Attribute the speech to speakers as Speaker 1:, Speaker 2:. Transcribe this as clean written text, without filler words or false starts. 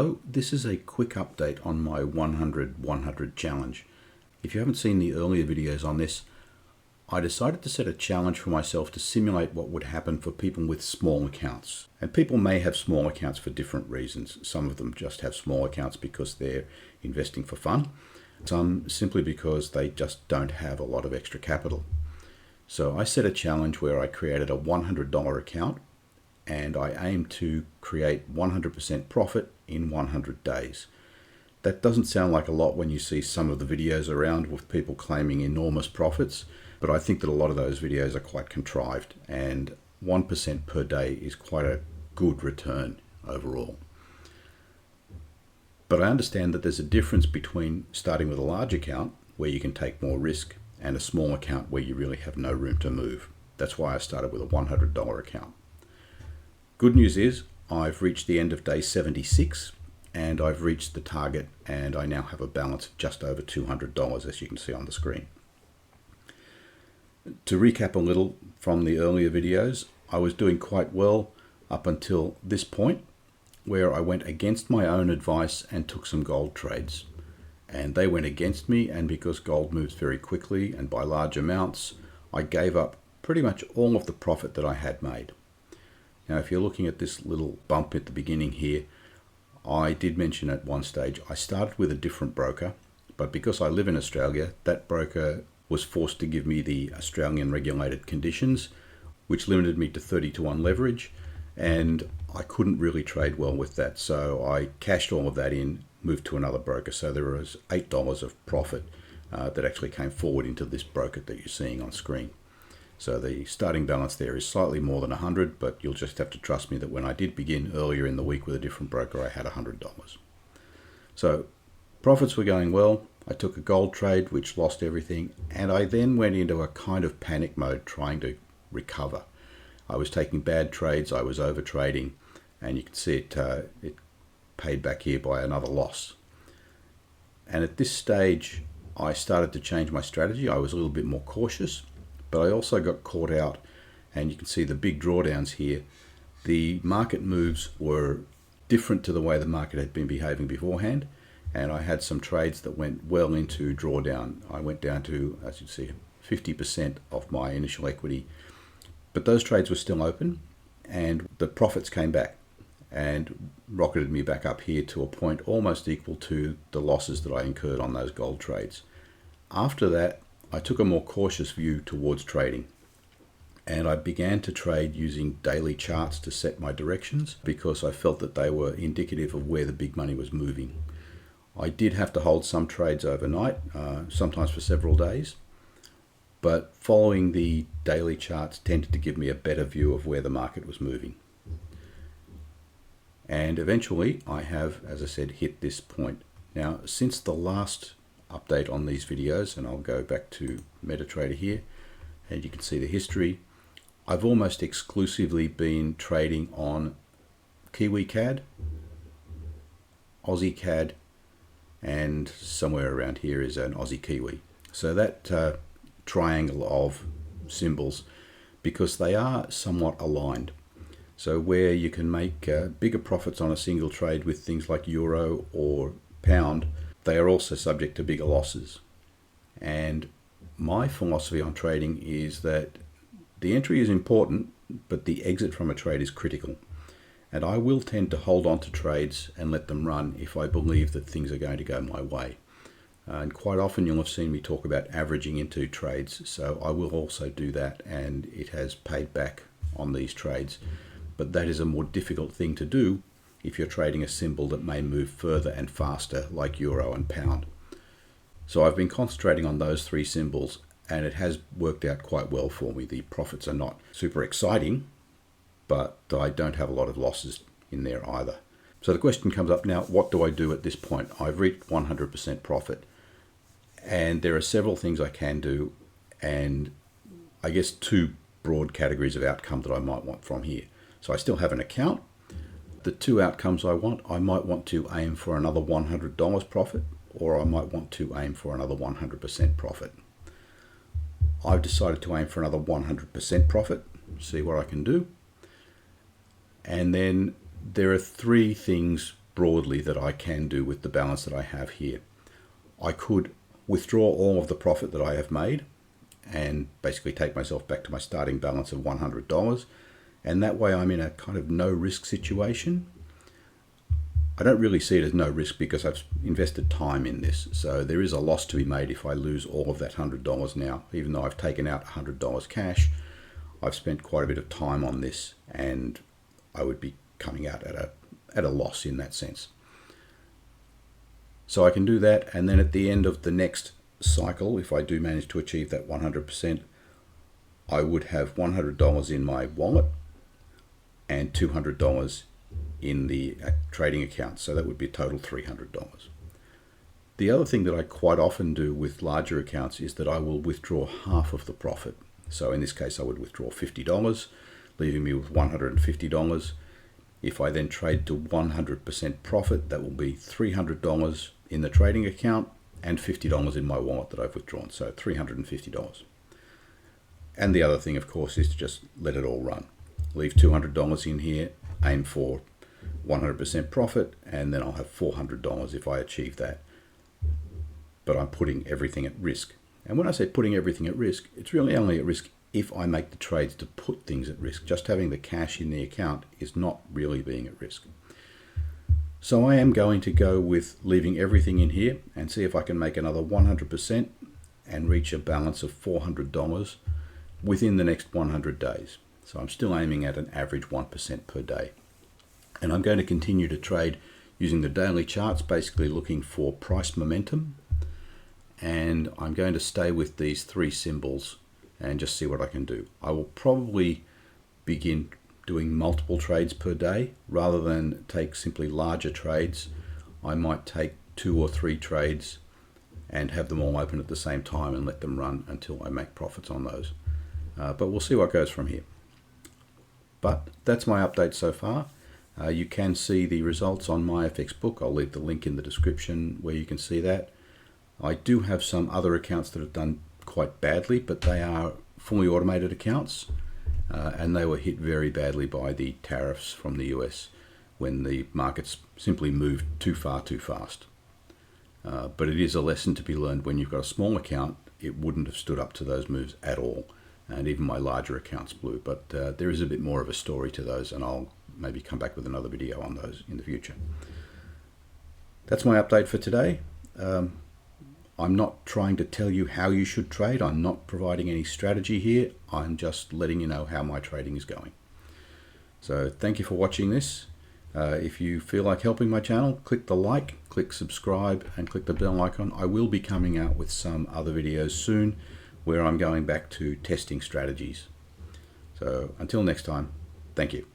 Speaker 1: Hello, this is a quick update on my 100-100 challenge. If you haven't seen the earlier videos on this, I decided to set a challenge for myself to simulate what would happen for people with small accounts. And people may have small accounts for different reasons. Some of them just have small accounts because they're investing for fun. Some simply because they just don't have a lot of extra capital. So I set a challenge where I created a $100 account and I aim to create 100% profit in 100 days. That doesn't sound like a lot when you see some of the videos around with people claiming enormous profits, but I think that a lot of those videos are quite contrived, and 1% per day is quite a good return overall. But I understand that there's a difference between starting with a large account where you can take more risk and a small account where you really have no room to move. That's why I started with a $100 account. Good news is I've reached the end of day 76 and I've reached the target, and I now have a balance of just over $200, as you can see on the screen. To recap a little from the earlier videos, I was doing quite well up until this point where I went against my own advice and took some gold trades. And they went against me, and because gold moves very quickly and by large amounts, I gave up pretty much all of the profit that I had made. Now, if you're looking at this little bump at the beginning here, I did mention at one stage I started with a different broker, but because I live in Australia, that broker was forced to give me the Australian regulated conditions, which limited me to 30-to-1 leverage, and I couldn't really trade well with that. So I cashed all of that in, moved to another broker. So there was $8 of profit that actually came forward into this broker that you're seeing on screen. So the starting balance there is slightly more than 100, but you'll just have to trust me that when I did begin earlier in the week with a different broker, I had $100. So profits were going well. I took a gold trade, which lost everything, and I then went into a kind of panic mode trying to recover. I was taking bad trades, I was over trading, and you can see it paid back here by another loss. And at this stage, I started to change my strategy. I was a little bit more cautious, but I also got caught out, and you can see the big drawdowns here. The market moves were different to the way the market had been behaving beforehand, and I had some trades that went well into drawdown. I went down to, as you see, 50% of my initial equity, but those trades were still open, and the profits came back and rocketed me back up here to a point almost equal to the losses that I incurred on those gold trades. After that, I took a more cautious view towards trading, and I began to trade using daily charts to set my directions because I felt that they were indicative of where the big money was moving. I did have to hold some trades overnight, sometimes for several days, but following the daily charts tended to give me a better view of where the market was moving. And eventually I have, as I said, hit this point. Now, since the last update on these videos, and I'll go back to MetaTrader here, and you can see the history, I've almost exclusively been trading on Kiwi CAD, Aussie CAD, and somewhere around here is an Aussie Kiwi. So that triangle of symbols, because they are somewhat aligned. So where you can make bigger profits on a single trade with things like euro or pound, they are also subject to bigger losses. And my philosophy on trading is that the entry is important, but the exit from a trade is critical. And I will tend to hold on to trades and let them run if I believe that things are going to go my way. And quite often you'll have seen me talk about averaging into trades, so I will also do that, and it has paid back on these trades. But that is a more difficult thing to do if you're trading a symbol that may move further and faster, like euro and pound. So I've been concentrating on those three symbols, and it has worked out quite well for me. The profits are not super exciting, but I don't have a lot of losses in there either. So the question comes up now, what do I do at this point? I've reached 100% profit, and there are several things I can do, and I guess two broad categories of outcome that I might want from here. So I still have an account. The two outcomes I might want to aim for another $100 profit, or I might want to aim for another 100% profit. I've decided to aim for another 100% profit, see what I can do. And then there are three things broadly that I can do with the balance that I have here. I could withdraw all of the profit that I have made and basically take myself back to my starting balance of $100, and that way I'm in a kind of no risk situation. I don't really see it as no risk because I've invested time in this, so there is a loss to be made if I lose all of that $100 now. Even though I've taken out $100 cash, I've spent quite a bit of time on this, and I would be coming out at a loss in that sense. So I can do that, and then at the end of the next cycle, if I do manage to achieve that 100%, I would have $100 in my wallet and $200 in the trading account. So that would be a total $300. The other thing that I quite often do with larger accounts is that I will withdraw half of the profit. So in this case, I would withdraw $50, leaving me with $150. If I then trade to 100% profit, that will be $300 in the trading account and $50 in my wallet that I've withdrawn, so $350. And the other thing, of course, is to just let it all run. Leave $200 in here, aim for 100% profit, and then I'll have $400 if I achieve that. But I'm putting everything at risk. And when I say putting everything at risk, it's really only at risk if I make the trades to put things at risk. Just having the cash in the account is not really being at risk. So I am going to go with leaving everything in here and see if I can make another 100% and reach a balance of $400 within the next 100 days. So I'm still aiming at an average 1% per day. And I'm going to continue to trade using the daily charts, basically looking for price momentum. And I'm going to stay with these three symbols and just see what I can do. I will probably begin doing multiple trades per day rather than take simply larger trades. I might take 2 or 3 trades and have them all open at the same time and let them run until I make profits on those. But we'll see what goes from here. But that's my update so far. You can see the results on MyFX Book. I'll leave the link in the description where you can see that. I do have some other accounts that have done quite badly, but they are fully automated accounts. And they were hit very badly by the tariffs from the US when the markets simply moved too far too fast. But it is a lesson to be learned. When you've got a small account, it wouldn't have stood up to those moves at all. And even my larger accounts blew. But there is a bit more of a story to those, and I'll maybe come back with another video on those in the future. That's my update for today. I'm not trying to tell you how you should trade. I'm not providing any strategy here. I'm just letting you know how my trading is going. So thank you for watching this. If you feel like helping my channel, click the like, click subscribe, and click the bell icon. I will be coming out with some other videos soon where I'm going back to testing strategies. So until next time, thank you.